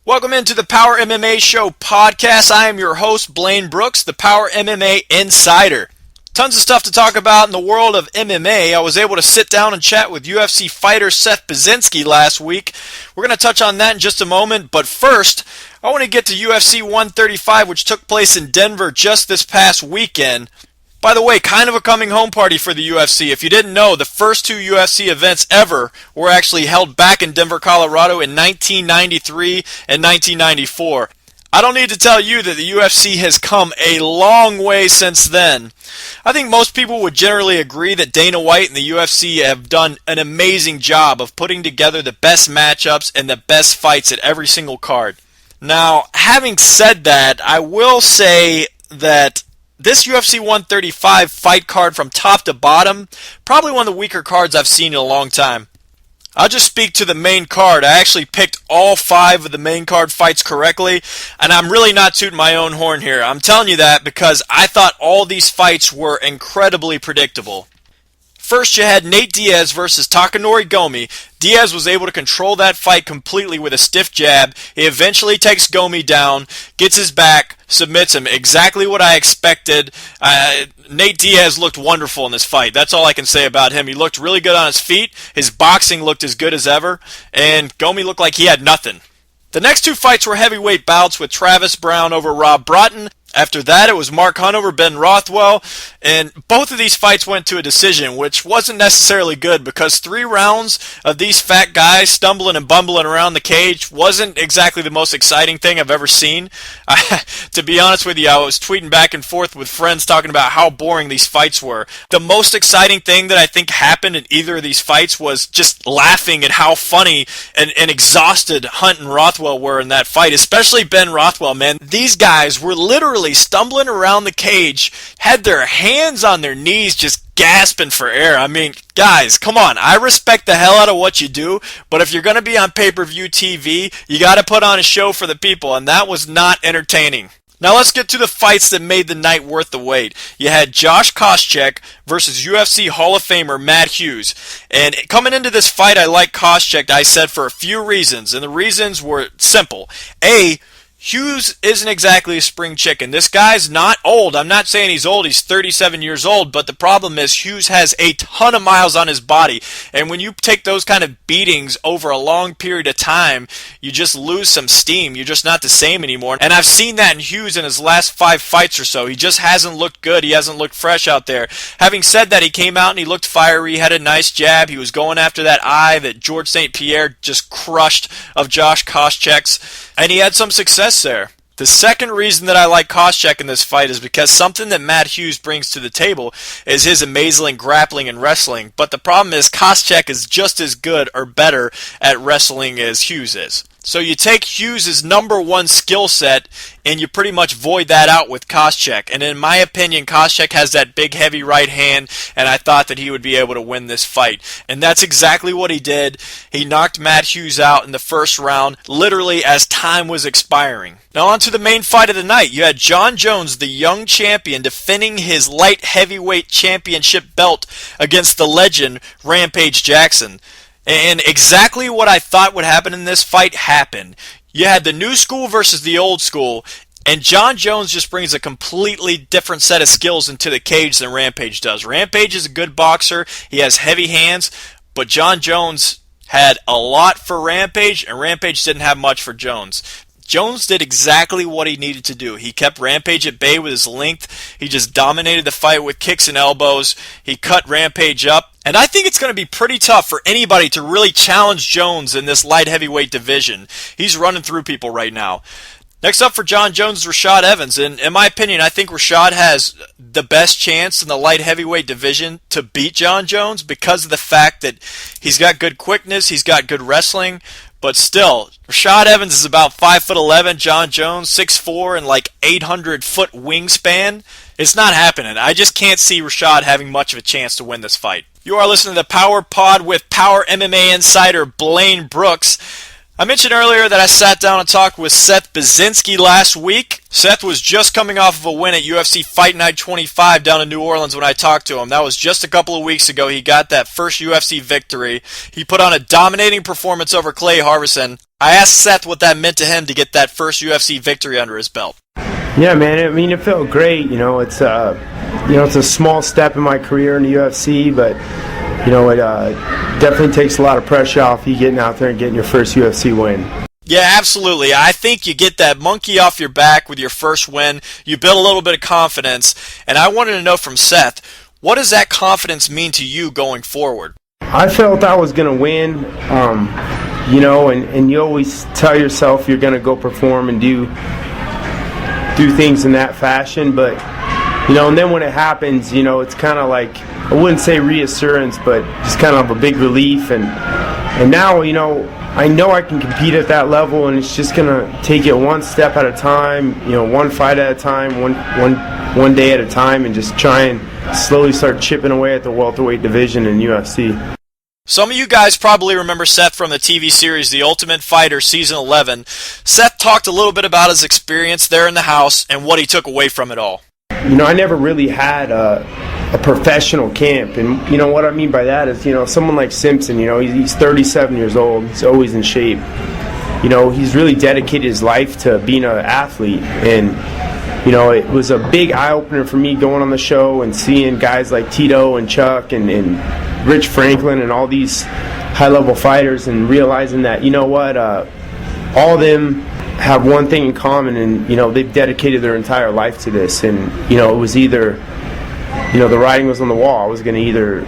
Welcome into the Power MMA Show podcast. I am your host, Blaine Brooks, the Power MMA Insider. Tons of stuff to talk about in the world of MMA. I was able to sit down and chat with UFC fighter Seth Baczynski last week. We're going to touch on that in just a moment, but first, I want to get to UFC 135, which took place in Denver just this past weekend. By the way, kind of a coming home party for the UFC. If you didn't know, the first two UFC events ever were actually held back in Denver, Colorado in 1993 and 1994. I don't need to tell you that the UFC has come a long way since then. I think most people would generally agree that Dana White and the UFC have done an amazing job of putting together the best matchups and the best fights at every single card. Now, having said that, I will say that this UFC 135 fight card from top to bottom, probably one of the weaker cards I've seen in a long time. I'll just speak to the main card. I actually picked all 5 of the main card fights correctly, and I'm really not tooting my own horn here. I'm telling you that because I thought all these fights were incredibly predictable. First, you had Nate Diaz versus Takanori Gomi. Diaz was able to control that fight completely with a stiff jab. He eventually takes Gomi down, gets his back, submits him. Exactly what I expected. Nate Diaz looked wonderful in this fight. That's all I can say about him. He looked really good on his feet. His boxing looked as good as ever. And Gomi looked like he had nothing. The next 2 fights were heavyweight bouts with Travis Brown over Rob Broughton. After that, it was Mark Hunt over Ben Rothwell, and both of these fights went to a decision, which wasn't necessarily good because 3 rounds of these fat guys stumbling and bumbling around the cage wasn't exactly the most exciting thing I've ever seen. To be honest with you, I was tweeting back and forth with friends talking about how boring these fights were. The most exciting thing that I think happened in either of these fights was just laughing at how funny and exhausted Hunt and Rothwell were in that fight, especially Ben Rothwell, man. These guys were literally stumbling around the cage, had their hands on their knees just gasping for air. I mean, guys, come on. I respect the hell out of what you do, but if you're going to be on pay-per-view TV, you got to put on a show for the people, and that was not entertaining. Now let's get to the fights that made the night worth the wait. You had Josh Koscheck versus UFC Hall of Famer Matt Hughes. And coming into this fight, I like Koscheck, I said, for a few reasons, and the reasons were simple. A, Hughes isn't exactly a spring chicken. This guy's not old. I'm not saying he's old. He's 37 years old, but the problem is Hughes has a ton of miles on his body. And when you take those kind of beatings over a long period of time, you just lose some steam. You're just not the same anymore. And I've seen that in Hughes in his last 5 fights or so. He just hasn't looked good. He hasn't looked fresh out there. Having said that, he came out and he looked fiery. He had a nice jab. He was going after that eye that George St. Pierre just crushed of Josh Koscheck's. And he had some success there. The second reason that I like Koscheck in this fight is because something that Matt Hughes brings to the table is his amazing grappling and wrestling. But the problem is Koscheck is just as good or better at wrestling as Hughes is. So you take Hughes' number 1 skill set and you pretty much void that out with Koscheck. And in my opinion, Koscheck has that big heavy right hand, and I thought that he would be able to win this fight. And that's exactly what he did. He knocked Matt Hughes out in the first round, literally as time was expiring. Now on to the main fight of the night. You had Jon Jones, the young champion, defending his light heavyweight championship belt against the legend Rampage Jackson. And exactly what I thought would happen in this fight happened. You had the new school versus the old school, and Jon Jones just brings a completely different set of skills into the cage than Rampage does. Rampage is a good boxer. He has heavy hands, but Jon Jones had a lot for Rampage, and Rampage didn't have much for Jones. Jones did exactly what he needed to do. He kept Rampage at bay with his length. He just dominated the fight with kicks and elbows. He cut Rampage up. And I think it's going to be pretty tough for anybody to really challenge Jones in this light heavyweight division. He's running through people right now. Next up for Jon Jones is Rashad Evans. And in my opinion, I think Rashad has the best chance in the light heavyweight division to beat Jon Jones because of the fact that he's got good quickness, he's got good wrestling. But still, Rashad Evans is about 5'11", Jon Jones 6'4", and like 800-foot wingspan. It's not happening. I just can't see Rashad having much of a chance to win this fight. You are listening to the PowerPod with Power MMA Insider Blaine Brooks. I mentioned earlier that I sat down and talked with Seth Baczynski last week. Seth was just coming off of a win at UFC Fight Night 25 down in New Orleans when I talked to him. That was just a couple of weeks ago. He got that first UFC victory. He put on a dominating performance over Clay Harbison. I asked Seth what that meant to him to get that first UFC victory under his belt. Yeah, man. I mean, it felt great. It's a small step in my career in the UFC, but it definitely takes a lot of pressure off you getting out there and getting your first UFC win. Yeah, absolutely. I think you get that monkey off your back with your first win. You build a little bit of confidence. And I wanted to know from Seth, what does that confidence mean to you going forward? I felt I was going to win, and you always tell yourself you're going to go perform and do things in that fashion. But, and then when it happens, it's kind of like, I wouldn't say reassurance, but just kind of a big relief. And now, I know I can compete at that level, and it's just going to take it one step at a time, one fight at a time, one day at a time, and just try and slowly start chipping away at the welterweight division in UFC. Some of you guys probably remember Seth from the TV series The Ultimate Fighter Season 11. Seth talked a little bit about his experience there in the house and what he took away from it all. I never really had a professional camp, and what I mean by that is someone like Simpson, he's 37 years old, he's always in shape, he's really dedicated his life to being an athlete, and it was a big eye-opener for me going on the show and seeing guys like Tito and Chuck and Rich Franklin and all these high-level fighters, and realizing that all of them have one thing in common, and they've dedicated their entire life to this, and it was either the writing was on the wall. I was going to either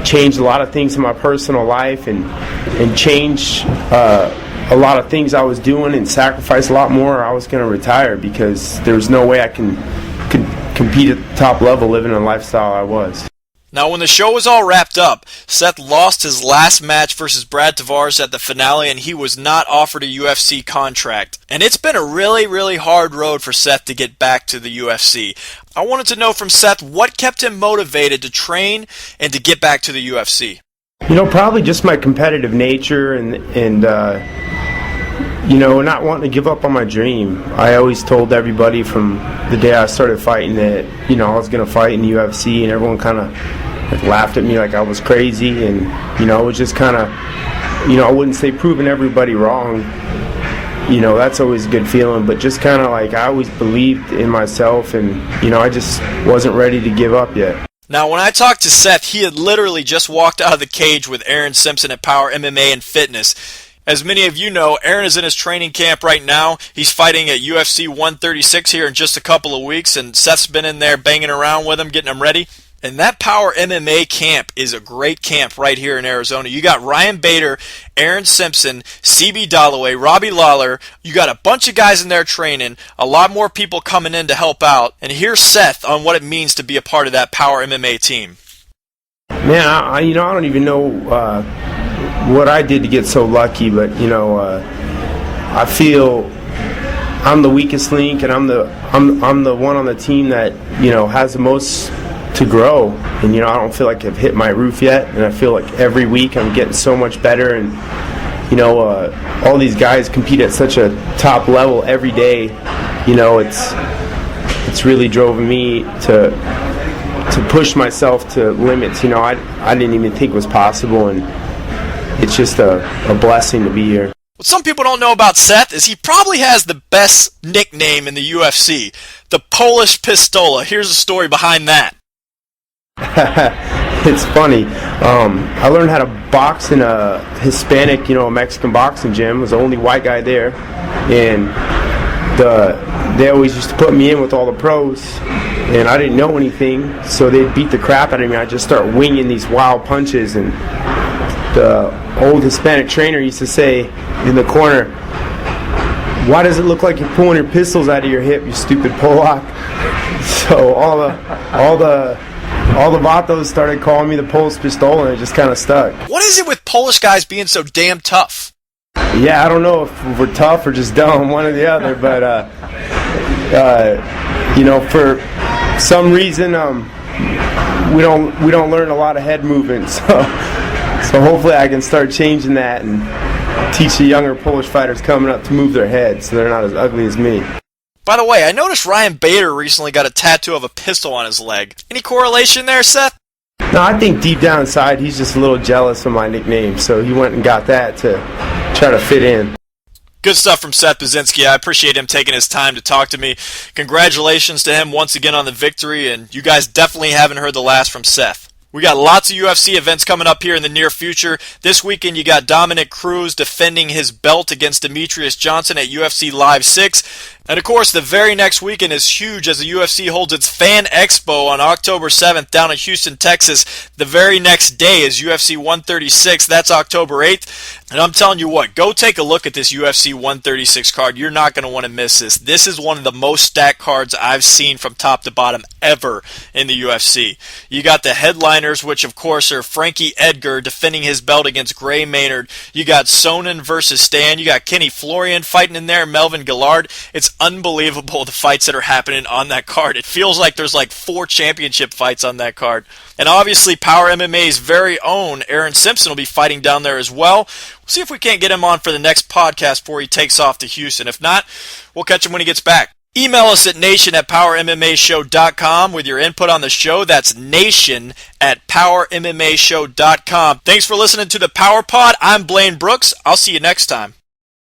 change a lot of things in my personal life and change a lot of things I was doing and sacrifice a lot more, or I was going to retire, because there was no way I could compete at the top level living the lifestyle I was. Now, when the show was all wrapped up, Seth lost his last match versus Brad Tavares at the finale, and he was not offered a UFC contract. And it's been a really, really hard road for Seth to get back to the UFC. I wanted to know from Seth what kept him motivated to train and to get back to the UFC. Probably just my competitive nature and not wanting to give up on my dream. I always told everybody from the day I started fighting that, I was going to fight in the UFC, and everyone kind of laughed at me like I was crazy, and, it was just kind of, I wouldn't say proving everybody wrong. That's always a good feeling, but just kind of like I always believed in myself, and, I just wasn't ready to give up yet. Now, when I talked to Seth, he had literally just walked out of the cage with Aaron Simpson at PowerMMA and Fitness. As many of you know, Aaron is in his training camp right now. He's fighting at UFC 136 here in just a couple of weeks, and Seth's been in there banging around with him, getting him ready. And that PowerMMA camp is a great camp right here in Arizona. You got Ryan Bader, Aaron Simpson, CB Dalloway, Robbie Lawler. You got a bunch of guys in there training, a lot more people coming in to help out. And here's Seth on what it means to be a part of that PowerMMA team. Man, I don't even know what I did to get so lucky, but I feel I'm the weakest link, and I'm the one on the team that has the most to grow, and I don't feel like I've hit my roof yet, and I feel like every week I'm getting so much better, and all these guys compete at such a top level every day. It's really driven me to push myself to limits I didn't even think was possible, and it's just a blessing to be here. What some people don't know about Seth is he probably has the best nickname in the UFC, the Polish Pistola. Here's the story behind that. It's funny. I learned how to box in a Hispanic, a Mexican boxing gym. I was the only white guy there, and they always used to put me in with all the pros, and I didn't know anything, so they'd beat the crap out of me. I'd just start winging these wild punches, and the old Hispanic trainer used to say in the corner, "Why does it look like you're pulling your pistols out of your hip, you stupid Polak?" So all the vatos started calling me the Polish Pistola, and it just kind of stuck. What is it with Polish guys being so damn tough? Yeah, I don't know if we're tough or just dumb, one or the other, but for some reason we don't learn a lot of head movement, so hopefully I can start changing that and teach the younger Polish fighters coming up to move their heads so they're not as ugly as me. By the way, I noticed Ryan Bader recently got a tattoo of a pistol on his leg. Any correlation there, Seth? No, I think deep down inside he's just a little jealous of my nickname, so he went and got that to try to fit in. Good stuff from Seth Baczynski. I appreciate him taking his time to talk to me. Congratulations to him once again on the victory, and you guys definitely haven't heard the last from Seth. We got lots of UFC events coming up here in the near future. This weekend you got Dominic Cruz defending his belt against Demetrius Johnson at UFC Live 6. And of course, the very next weekend is huge as the UFC holds its Fan Expo on October 7th down in Houston, Texas. The very next day is UFC 136. That's October 8th. And I'm telling you what, go take a look at this UFC 136 card. You're not going to want to miss this. This is one of the most stacked cards I've seen from top to bottom ever in the UFC. You got the headliners, which of course are Frankie Edgar defending his belt against Gray Maynard. You got Sonnen versus Stan. You got Kenny Florian fighting in there, Melvin Gillard. It's unbelievable the fights that are happening on that card. It feels like there's like 4 championship fights on that card. And obviously Power MMA's very own Aaron Simpson will be fighting down there as well. We'll see if we can't get him on for the next podcast before he takes off to Houston. If not, we'll catch him when he gets back. Email us at nation@powermmashow.com with your input on the show. That's nation@powermmashow.com. Thanks for listening to the PowerPod. I'm Blaine Brooks. I'll see you next time.